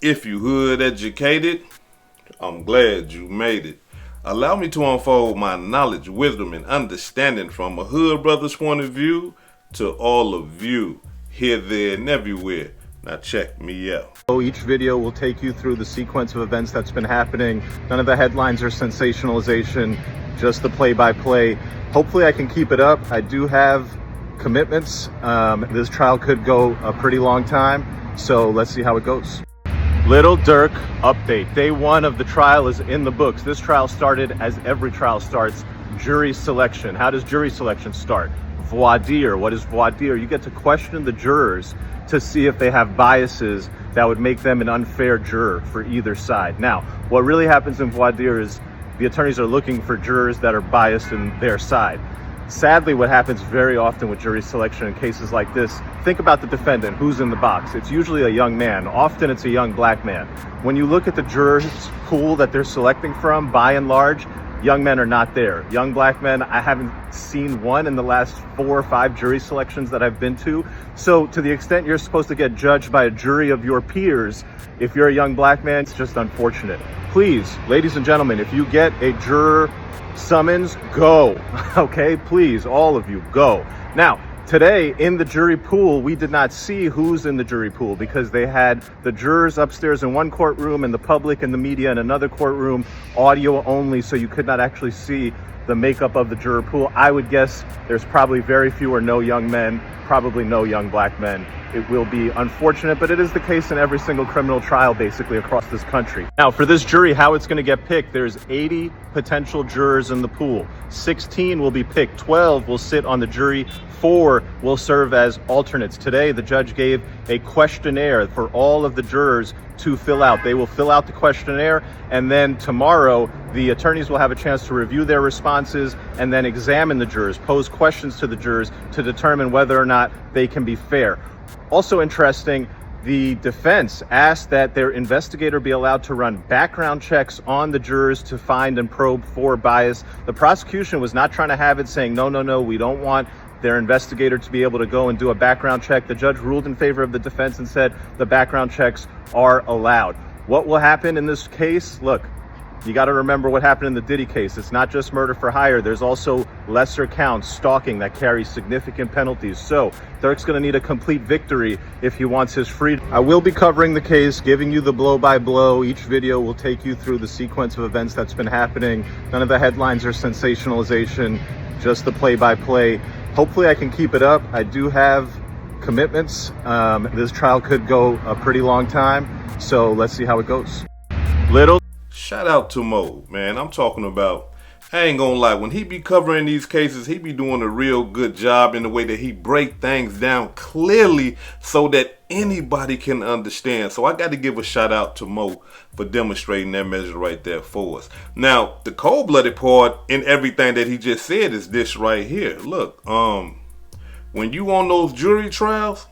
If you hood educated, I'm glad you made it. Allow me to unfold my knowledge, wisdom, and understanding from a hood brother's point of view to all of you, here, there, and everywhere. Now check me out. Each video will take you through the sequence of events that's been happening. None of the headlines or sensationalization, just the play-by-play. Hopefully I can keep it up. I do have commitments. This trial could go a pretty long time, so let's see how it goes. Lil Durk update. Day one of the trial is in the books. This trial started as every trial starts, jury selection. How does jury selection start? Voir dire. What is voir dire? You get to question the jurors to see if they have biases that would make them an unfair juror for either side. Now, what really happens in voir dire is the attorneys are looking for jurors that are biased in their side. Sadly, what happens very often with jury selection in cases like this, think about the defendant, who's in the box. It's usually a young man. Often it's a young black man. When you look at the jurors pool that they're selecting from, by and large, young men are not there. Young black men, I haven't seen one in the last 4 or 5 jury selections that I've been to. So to the extent you're supposed to get judged by a jury of your peers, if you're a young black man, it's just unfortunate. Please, ladies and gentlemen, if you get a juror summons, go. Okay, please, all of you, go. Now, today in the jury pool, we did not see who's in the jury pool because they had the jurors upstairs in one courtroom and the public and the media in another courtroom, audio only, so you could not actually see the makeup of the juror pool. I would guess there's probably very few or no young men, probably no young black men. It will be unfortunate, but it is the case in every single criminal trial basically across this country. Now, for this jury, how it's going to get picked, there's 80 potential jurors in the pool. 16 will be picked, 12 will sit on the jury, 4 will serve as alternates. Today, the judge gave a questionnaire for all of the jurors to fill out. They will fill out the questionnaire, and then tomorrow, the attorneys will have a chance to review their responses and then examine the jurors, pose questions to the jurors to determine whether or not they can be fair. Also interesting, the defense asked that their investigator be allowed to run background checks on the jurors to find and probe for bias. The prosecution was not trying to have it, saying, no, we don't want their investigator to be able to go and do a background check. The judge ruled in favor of the defense and said the background checks are allowed. What will happen in this case? Look, you got to remember what happened in the Diddy case. It's not just murder for hire. There's also lesser counts, stalking, that carries significant penalties. So Durk's going to need a complete victory if he wants his freedom. I will be covering the case, giving you the blow by blow. Each video will take you through the sequence of events that's been happening. None of the headlines or sensationalization, just the play by play. Hopefully I can keep it up. I do have commitments. This trial could go a pretty long time. So let's see how it goes. Shout out to Mo, man. I'm talking about, I ain't gonna lie, when he be covering these cases, he be doing a real good job in the way that he break things down clearly so that anybody can understand. So I got to give a shout out to Mo for demonstrating that measure right there for us. Now, the cold-blooded part in everything that he just said is this right here. Look, when you on those jury trials,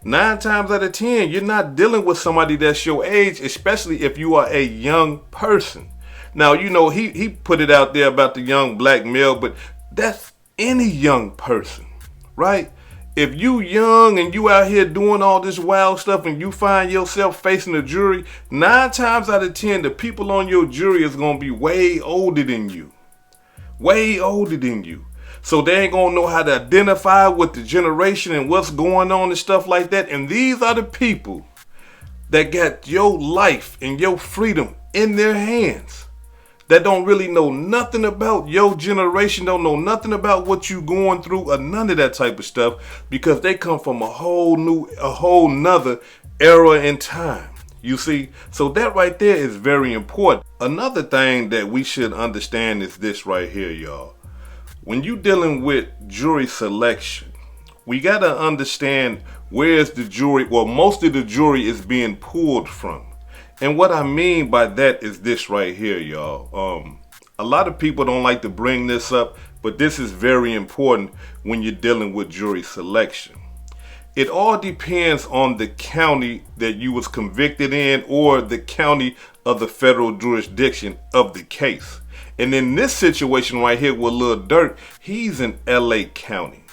9 times out of 10, you're not dealing with somebody that's your age, especially if you are a young person. Now, you know, he put it out there about the young black male, but that's any young person, right? If you young and you out here doing all this wild stuff and you find yourself facing a jury, 9 times out of 10, the people on your jury is going to be way older than you. Way older than you. So they ain't gonna know how to identify with the generation and what's going on and stuff like that. And these are the people that got your life and your freedom in their hands, that don't really know nothing about your generation, don't know nothing about what you going through or none of that type of stuff, because they come from a whole nother era in time. You see, so that right there is very important. Another thing that we should understand is this right here, y'all. When you dealing with jury selection, we got to understand where's the jury, well, most of the jury is being pulled from. And what I mean by that is this right here, y'all. A lot of people don't like to bring this up, but this is very important when you're dealing with jury selection. It all depends on the county that you was convicted in or the county of the federal jurisdiction of the case. And in this situation right here with Lil Durk, he's in LA County.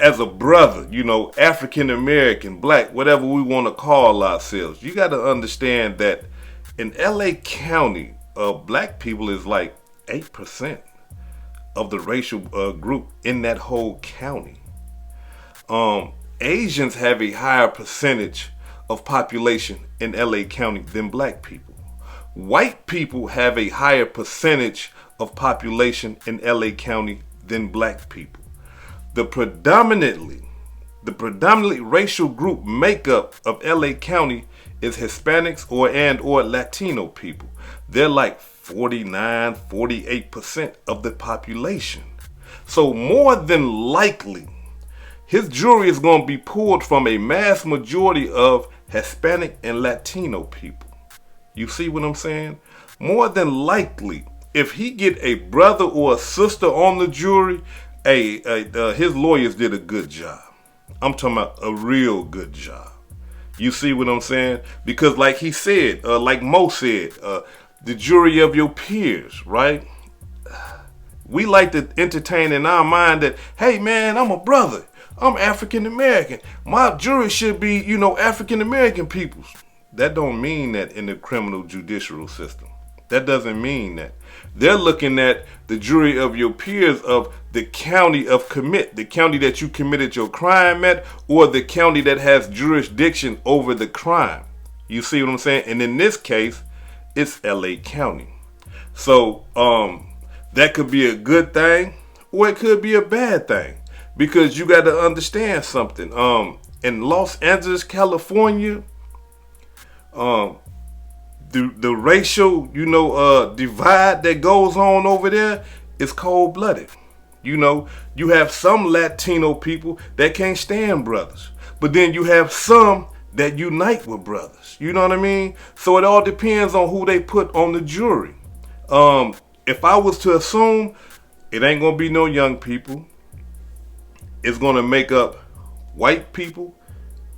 as a brother, you know, African American, black, whatever we want to call ourselves, you got to understand that in LA County, black people is like 8% of the racial group in that whole county. Asians have a higher percentage of population in LA County than black people. White people have a higher percentage of population in LA County than black people. The predominantly racial group makeup of LA County is Hispanics or Latino people. They're like 49, 48% of the population. So more than likely, his jury is going to be pulled from a mass majority of Hispanic and Latino people. You see what I'm saying? More than likely, if he get a brother or a sister on the jury, his lawyers did a good job. I'm talking about a real good job. You see what I'm saying? Because like he said, like Mo said, the jury of your peers, right? We like to entertain in our mind that, hey man, I'm a brother. I'm African American. My jury should be, you know, African American peoples. That don't mean that in the criminal judicial system. That doesn't mean that. They're looking at the jury of your peers of the county of commit, the county that you committed your crime at, or the county that has jurisdiction over the crime. You see what I'm saying? And in this case, it's LA County. So that could be a good thing or it could be a bad thing, because you got to understand something. In Los Angeles, California, the racial, you know, divide that goes on over there is cold-blooded. You know, you have some Latino people that can't stand brothers, but then you have some that unite with brothers. You know what I mean? So it all depends on who they put on the jury. If I was to assume, it ain't gonna be no young people. It's gonna make up white people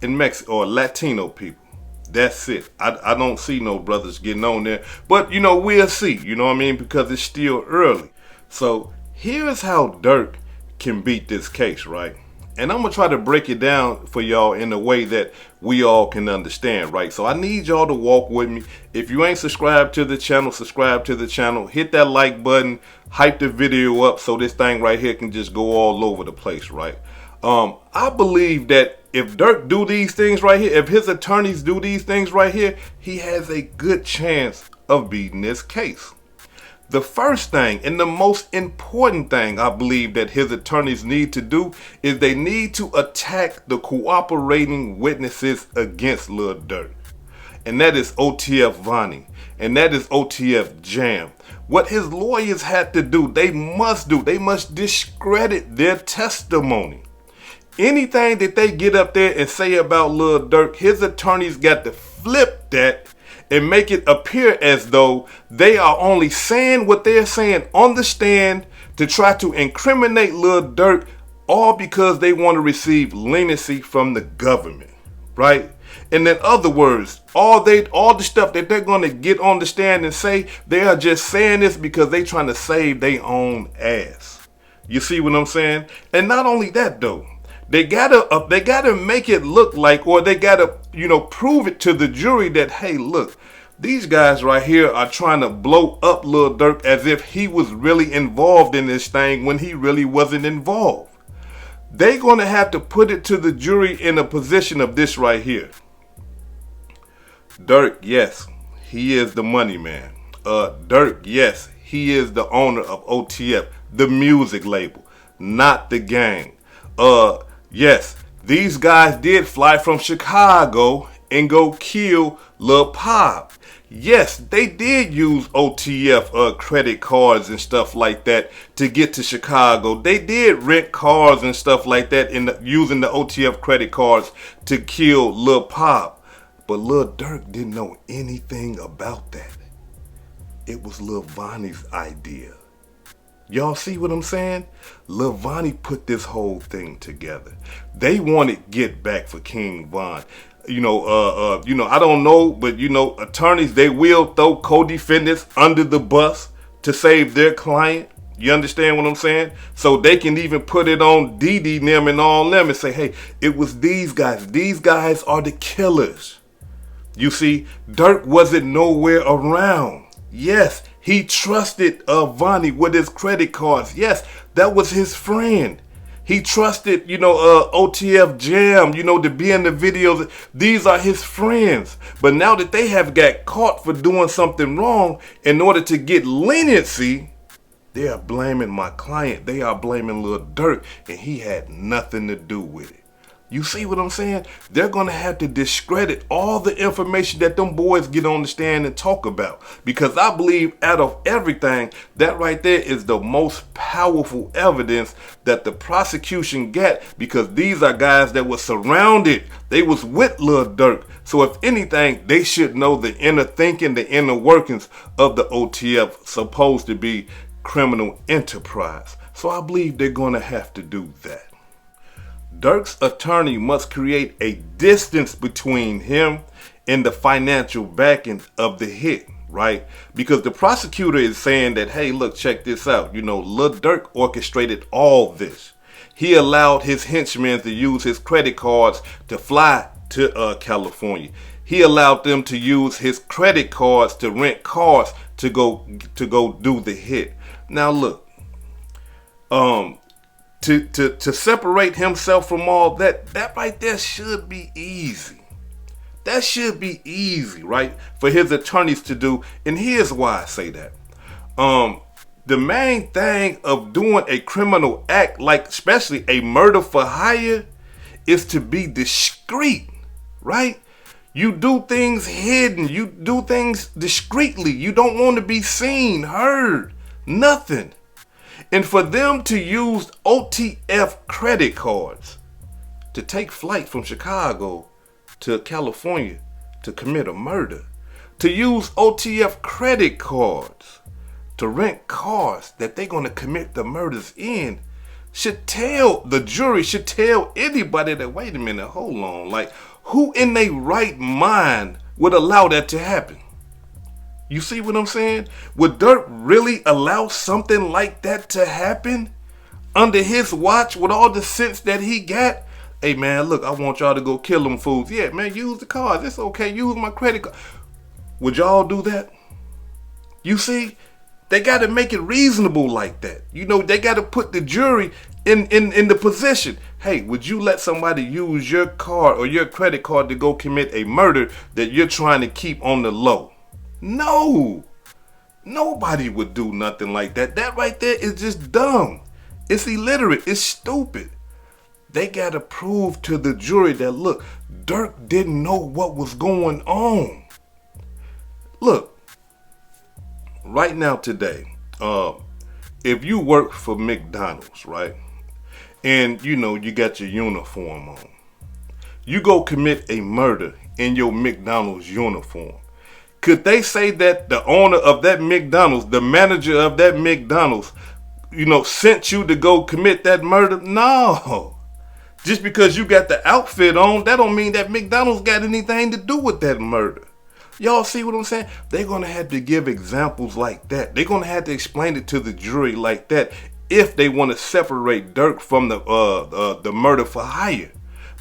and or Latino people. That's it. I don't see no brothers getting on there. But, you know, we'll see. You know what I mean? Because it's still early. So here's how Durk can beat this case, right? And I'm going to try to break it down for y'all in a way that we all can understand, right? So I need y'all to walk with me. If you ain't subscribed to the channel, subscribe to the channel. Hit that like button. Hype the video up so this thing right here can just go all over the place, right? I believe that if Durk do these things right here, if his attorneys do these things right here, he has a good chance of beating this case. The first thing and the most important thing I believe that his attorneys need to do is they need to attack the cooperating witnesses against Lil Durk. And that is OTF Vonnie. And that is OTF Jam. What his lawyers had to do, they must discredit their testimony. Anything that they get up there and say about Lil Durk, his attorneys got to flip that and make it appear as though they are only saying what they're saying on the stand to try to incriminate Lil Durk, all because they want to receive leniency from the government, right? And in other words, all the stuff that they're going to get on the stand and say, they are just saying this because they trying to save their own ass. You see what I'm saying? And not only that though, they gotta make it look like, or they gotta, you know, prove it to the jury that, hey, look, these guys right here are trying to blow up Lil Durk as if he was really involved in this thing when he really wasn't involved. They're gonna have to put it to the jury in a position of this right here. Durk, yes, he is the money man. Durk, yes, he is the owner of OTF, the music label, not the gang. Yes, these guys did fly from Chicago and go kill Lil Pop. Yes, they did use OTF credit cards and stuff like that to get to Chicago. They did rent cars and stuff like that using the OTF credit cards to kill Lil Pop. But Lil Durk didn't know anything about that. It was Lil Vonnie's idea. Y'all see what I'm saying? Lil Vonnie put this whole thing together. They wanted get back for King Von. I don't know, but attorneys, they will throw co-defendants under the bus to save their client. You understand what I'm saying? So they can even put it on Dee and them and all them and say, hey, it was these guys. These guys are the killers. You see, Durk wasn't nowhere around. Yes, he trusted Vonnie with his credit cards. Yes, that was his friend. He trusted, OTF Jam, to be in the videos. These are his friends. But now that they have got caught for doing something wrong, in order to get leniency, they are blaming my client. They are blaming Lil Durk, and he had nothing to do with it. You see what I'm saying? They're going to have to discredit all the information that them boys get on the stand and talk about. Because I believe out of everything, that right there is the most powerful evidence that the prosecution got. Because these are guys that were surrounded. They was with Lil Durk. So if anything, they should know the inner thinking, the inner workings of the OTF supposed to be criminal enterprise. So I believe they're going to have to do that. Durk's attorney must create a distance between him and the financial backing of the hit, right? Because the prosecutor is saying that, hey, look, check this out. Lil Durk orchestrated all this. He allowed his henchmen to use his credit cards to fly to California. He allowed them to use his credit cards to rent cars to go do the hit. Now look, to separate himself from all that right there should be easy. That should be easy, right? For his attorneys to do. And here's why I say that. The main thing of doing a criminal act, like especially a murder for hire, is to be discreet, right? You do things hidden. You do things discreetly. You don't want to be seen, heard, nothing. And for them to use OTF credit cards to take flight from Chicago to California to commit a murder, to use OTF credit cards to rent cars that they're going to commit the murders in, the jury should tell anybody that, wait a minute, hold on, like, who in their right mind would allow that to happen? You see what I'm saying? Would Durk really allow something like that to happen under his watch with all the sense that he got? Hey man, look, I want y'all to go kill them fools. Yeah, man, use the cards. It's okay. Use my credit card. Would y'all do that? You see, they got to make it reasonable like that. They got to put the jury in the position. Hey, would you let somebody use your card or your credit card to go commit a murder that you're trying to keep on the low? No, nobody would do nothing like that. That right there is just dumb. It's illiterate. It's stupid. They got to prove to the jury that, look, Durk didn't know what was going on. Look, right now today, if you work for McDonald's, right, and you got your uniform on, you go commit a murder in your McDonald's uniform. Could they say that the owner of that McDonald's, the manager of that McDonald's, sent you to go commit that murder? No. Just because you got the outfit on, that don't mean that McDonald's got anything to do with that murder. Y'all see what I'm saying? They're going to have to give examples like that. They're going to have to explain it to the jury like that if they want to separate Durk from the murder for hire.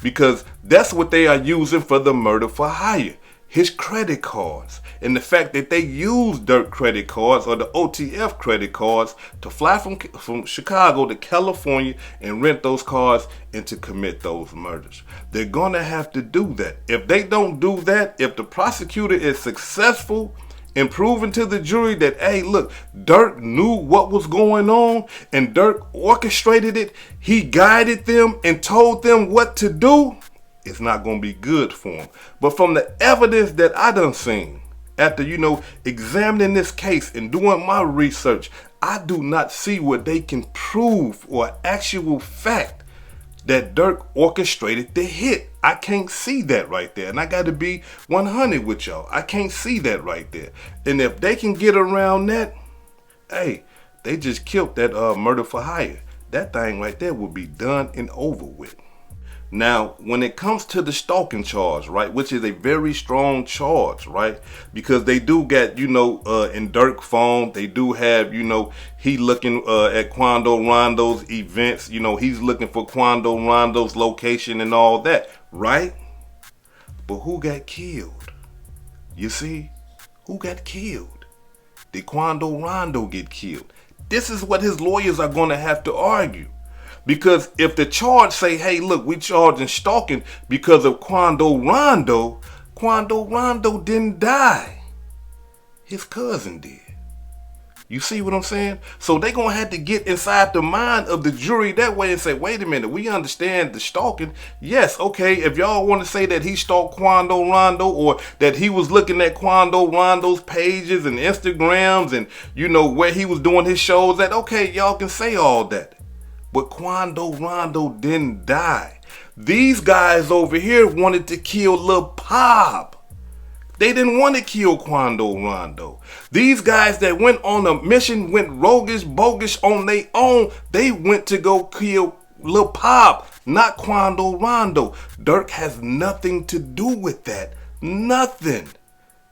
Because that's what they are using for the murder for hire. His credit cards, and the fact that they use Durk credit cards or the OTF credit cards to fly from Chicago to California and rent those cars and to commit those murders. They're going to have to do that. If they don't do that, if the prosecutor is successful in proving to the jury that, hey, look, Durk knew what was going on and Durk orchestrated it, he guided them and told them what to do, it's not going to be good for him. But from the evidence that I done seen, after, examining this case and doing my research, I do not see where they can prove or actual fact that Durk orchestrated the hit. I can't see that right there. And I got to be 100 with y'all. I can't see that right there. And if they can get around that, hey, they just killed that murder for hire. That thing right there will be done and over with. Now, when it comes to the stalking charge, right, which is a very strong charge, right, because they do get, in Durk phone, they do have, he looking at Quando Rondo's events, he's looking for Quando Rondo's location and all that, right? But who got killed? You see, who got killed? Did Quando Rondo get killed? This is what his lawyers are going to have to argue. Because if the charge say, hey, look, we charging stalking because of Quando Rondo didn't die. His cousin did. You see what I'm saying? So they going to have to get inside the mind of the jury that way and say, wait a minute, we understand the stalking. Yes, okay, if y'all want to say that he stalked Quando Rondo or that he was looking at Quando Rondo's pages and Instagrams and, where he was doing his shows at, okay, y'all can say all that. But Quando Rondo didn't die. These guys over here wanted to kill Lil Pop. They didn't want to kill Quando Rondo. These guys that went on a mission, went roguish, bogus on their own, they went to go kill Lil Pop, not Quando Rondo. Durk has nothing to do with that. Nothing.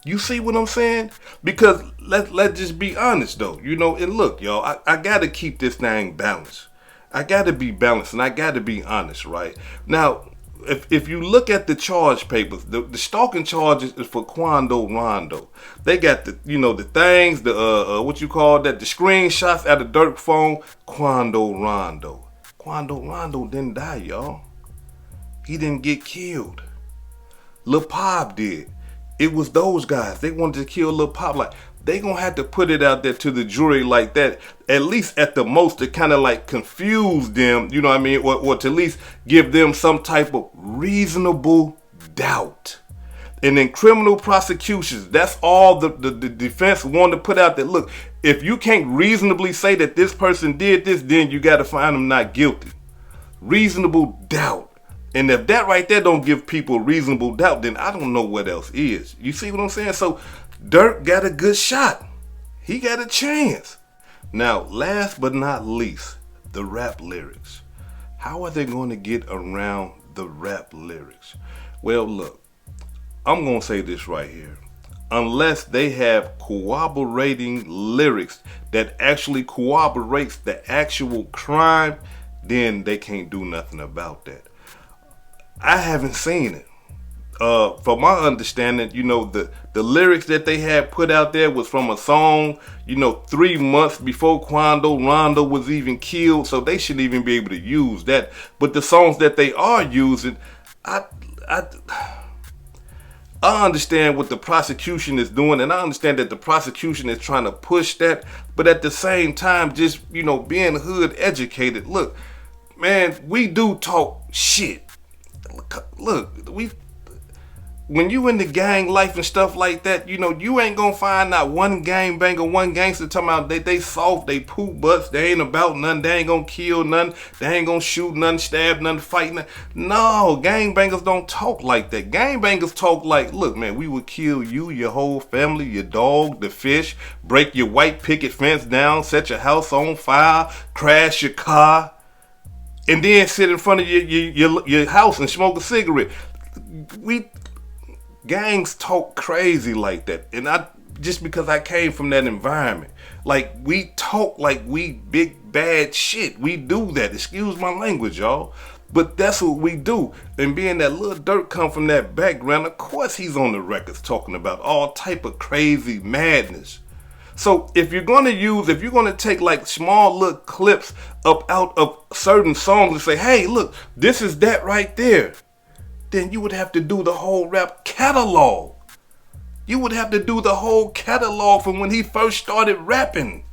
You see what I'm saying? Because let's just be honest though, and look, y'all, I gotta keep this thing balanced. I got to be balanced and I got to be honest, right? Now, if you look at the charge papers, the stalking charges is for Quando Rondo. They got the, the things, the the screenshots out of Durk phone, Quando Rondo. Quando Rondo didn't die, y'all. He didn't get killed. Lil Pop did. It was those guys. They wanted to kill Lil Pop. Like, they gonna have to put it out there to the jury like that, at least at the most, to kind of like confuse them, you know what I mean, or to at least give them some type of reasonable doubt. And in criminal prosecutions, that's all the defense wanted to put out there. Look, if you can't reasonably say that this person did this, then you got to find them not guilty. Reasonable doubt. And if that right there don't give people reasonable doubt, then I don't know what else is. You see what I'm saying? So Durk got a good shot. He got a chance. Now, last but not least, the rap lyrics. How are they going to get around the rap lyrics? Well, look, I'm going to say this right here. Unless they have corroborating lyrics that actually corroborates the actual crime, then they can't do nothing about that. I haven't seen it. From my understanding, the lyrics that they had put out there was from a song, 3 months before Quando Rondo was even killed, so they shouldn't even be able to use that. But the songs that they are using, I understand what the prosecution is doing, and I understand that the prosecution is trying to push that, but at the same time, just, being hood educated, look, man, we do talk shit. Look, when you in the gang life and stuff like that, you ain't gonna find not one gangbanger, one gangster talking about they soft, they poop butts, they ain't about nothing, they ain't gonna kill nothing, they ain't gonna shoot nothing, stab nothing, fight nothing. No, gangbangers don't talk like that. Gangbangers talk like, look, man, we would kill you, your whole family, your dog, the fish, break your white picket fence down, set your house on fire, crash your car, and then sit in front of your house and smoke a cigarette. Gangs talk crazy like that. And just because I came from that environment. Like, we talk like we big bad shit. We do that. Excuse my language, y'all. But that's what we do. And being that Lil Durk come from that background, of course he's on the records talking about all type of crazy madness. So if you're going to take like small little clips out of certain songs and say, hey, look, this is that right there, then you would have to do the whole rap catalog. You would have to do the whole catalog from when he first started rapping.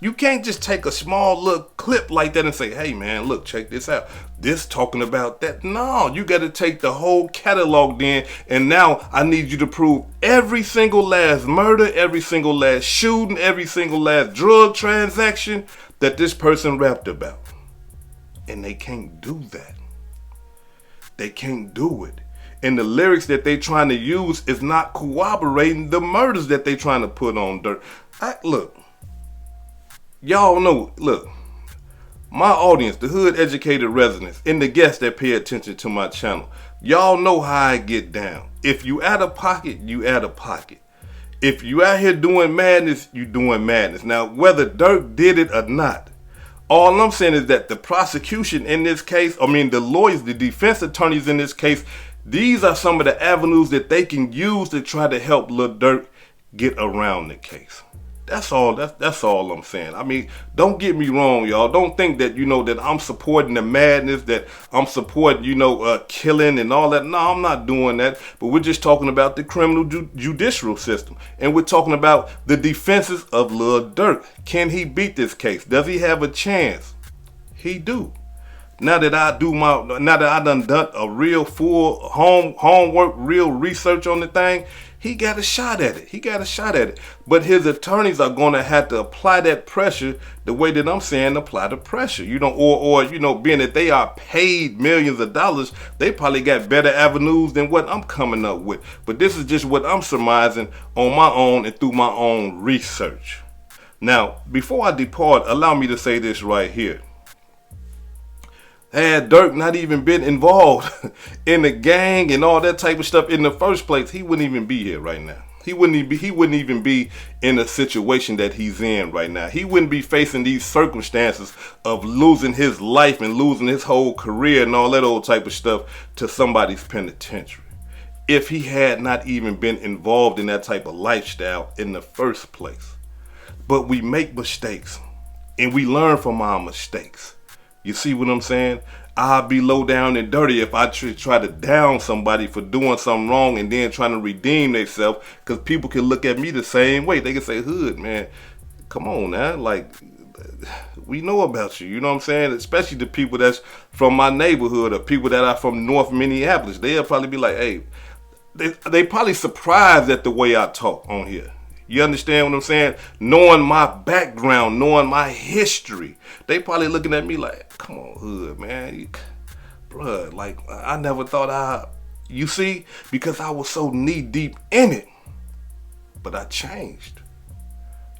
You can't just take a small little clip like that and say, hey man, look, check this out. This talking about that. No, you got to take the whole catalog then. And now I need you to prove every single last murder, every single last shooting, every single last drug transaction that this person rapped about. And they can't do that. They can't do it. And the lyrics that they trying to use is not corroborating the murders that they trying to put on Durk. Look. Y'all know, look, My audience, the hood educated residents, and the guests that pay attention to my channel, y'all know how I get down. If you out of pocket, you out of pocket. If you out here doing madness, you doing madness. Now, whether Durk did it or not, all I'm saying is that the prosecution in this case, the lawyers, the defense attorneys in this case, these are some of the avenues that they can use to try to help Lil Durk get around the case. That's all. That's all I'm saying. Don't get me wrong, y'all. Don't think that that I'm supporting the madness, that I'm supporting killing and all that. No, I'm not doing that. But we're just talking about the criminal judicial system, and we're talking about the defenses of Lil Durk. Can he beat this case? Does he have a chance? He do. Now that I done a real full homework, real research on the thing, he got a shot at it. But his attorneys are going to have to apply that pressure the way that I'm saying apply the pressure. Or being that they are paid millions of dollars, they probably got better avenues than what I'm coming up with. But this is just what I'm surmising on my own and through my own research. Now, before I depart, allow me to say this right here. Had Durk not even been involved in the gang and all that type of stuff in the first place, he wouldn't even be here right now. He wouldn't even be in a situation that he's in right now. He wouldn't be facing these circumstances of losing his life and losing his whole career and all that old type of stuff to somebody's penitentiary, if he had not even been involved in that type of lifestyle in the first place. But we make mistakes and we learn from our mistakes. You see what I'm saying? I'll be low down and dirty if I try to down somebody for doing something wrong and then trying to redeem themselves, because people can look at me the same way. They can say, hood, man, come on now. Like, we know about you. You know what I'm saying? Especially the people that's from my neighborhood or people that are from North Minneapolis. They'll probably be like, hey, they probably surprised at the way I talk on here. You understand what I'm saying? Knowing my background, knowing my history, they probably looking at me like, come on, hood, man. Bruh, like, I never thought you see, because I was so knee deep in it. But I changed.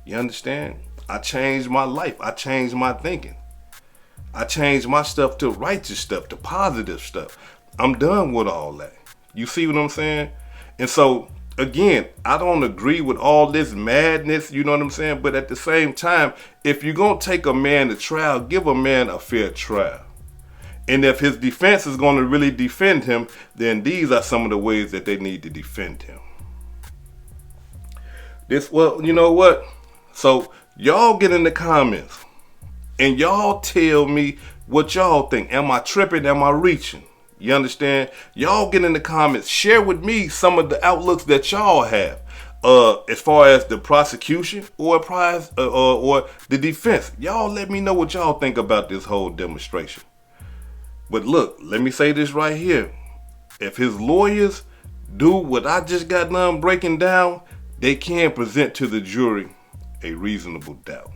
You understand? I changed my life. I changed my thinking. I changed my stuff to righteous stuff, to positive stuff. I'm done with all that. You see what I'm saying? And so, again, I don't agree with all this madness, you know what I'm saying? But at the same time, if you're going to take a man to trial, give a man a fair trial. And if his defense is going to really defend him, then these are some of the ways that they need to defend him. Well, you know what? So y'all get in the comments and y'all tell me what y'all think. Am I tripping? Am I reaching? You understand? Y'all get in the comments. Share with me some of the outlooks that y'all have, as far as the prosecution or the defense. Y'all let me know what y'all think about this whole demonstration. But look, let me say this right here. If his lawyers do what I just got done breaking down, they can present to the jury a reasonable doubt.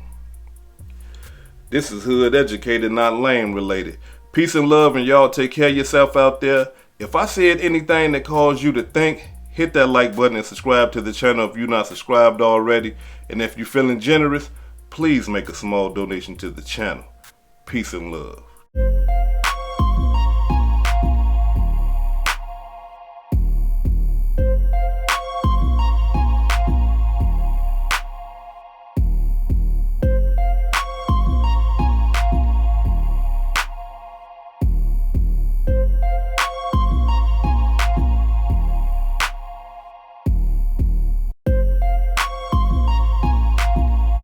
This is Hood Educated, not Lame Related. Peace and love, and y'all take care of yourself out there. If I said anything that caused you to think, hit that like button and subscribe to the channel if you're not subscribed already. And if you're feeling generous, please make a small donation to the channel. Peace and love.